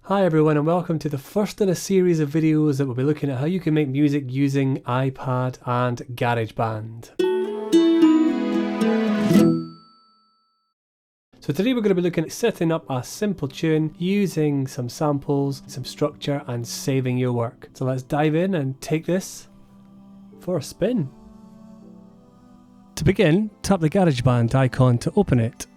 Hi everyone and welcome to the first in a series of videos that will be looking at how you can make music using iPad and Garageband. So today we're going to be looking at setting up a simple tune using some samples, some structure and saving your work. So let's dive in and take this for a spin. To begin, tap the Garageband icon to open it.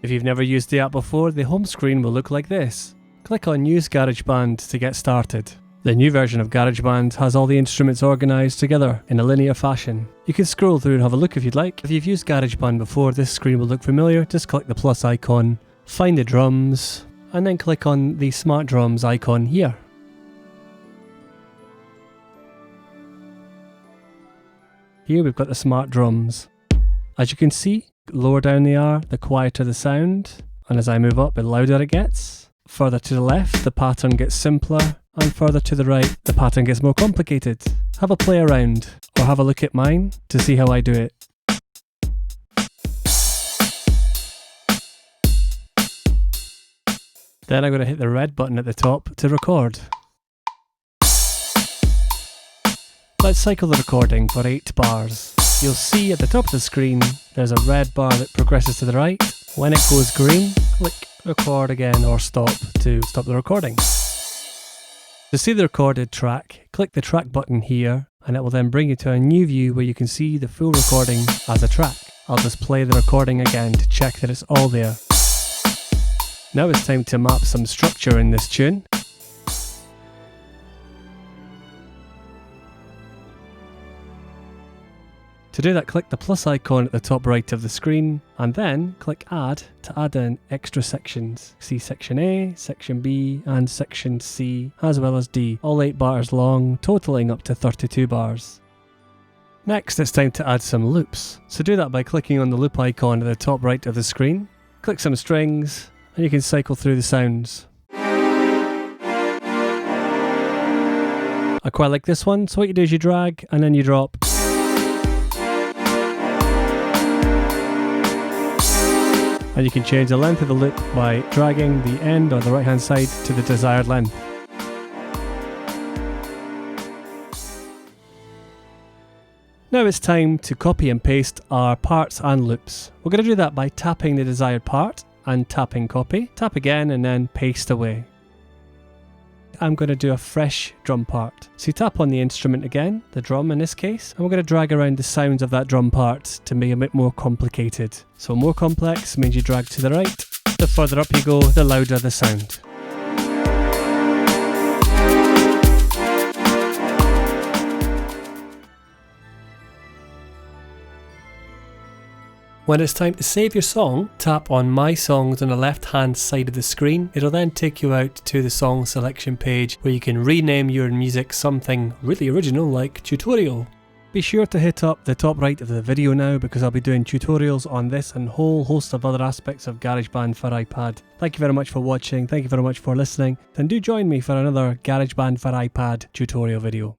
If you've never used the app before, the home screen will look like this. Click on Use Garageband to get started. The new version of Garageband has all the instruments organised together in a linear fashion. You can scroll through and have a look if you'd like. If you've used Garageband before, this screen will look familiar. Just click the plus icon, find the drums, and then click on the Smart Drums icon here. Here we've got the Smart Drums. As you can see, lower down they are, the quieter the sound, and as I move up, the louder it gets. Further to the left, the pattern gets simpler, and further to the right, the pattern gets more complicated. Have a play around, or have a look at mine to see how I do it. Then I'm going to hit the red button at the top to record. Let's cycle the recording for 8 bars. You'll see at the top of the screen, there's a red bar that progresses to the right. When it goes green, click record again or stop to stop the recording. To see the recorded track, click the track button here and it will then bring you to a new view where you can see the full recording as a track. I'll just play the recording again to check that it's all there. Now it's time to map some structure in this tune. To do that, click the plus icon at the top right of the screen and then click Add to add in extra sections. See Section A, Section B and Section C as well as D, all 8 bars long, totaling up to 32 bars. Next it's time to add some loops. So do that by clicking on the loop icon at the top right of the screen, click some strings and you can cycle through the sounds. I quite like this one, so what you do is you drag and then you drop. And you can change the length of the loop by dragging the end on the right hand side to the desired length. Now it's time to copy and paste our parts and loops. We're going to do that by tapping the desired part and tapping copy, tap again and then paste away. I'm going to do a fresh drum part. So you tap on the instrument again, the drum in this case, and we're going to drag around the sounds of that drum part to make it a bit more complicated. So more complex means you drag to the right. The further up you go, the louder the sound. When it's time to save your song, tap on My Songs on the left hand side of the screen. It'll then take you out to the song selection page where you can rename your music something really original like tutorial. Be sure to hit up the top right of the video now because I'll be doing tutorials on this and a whole host of other aspects of Garageband for iPad. Thank you very much for watching, thank you very much for listening, then do join me for another Garageband for iPad tutorial video.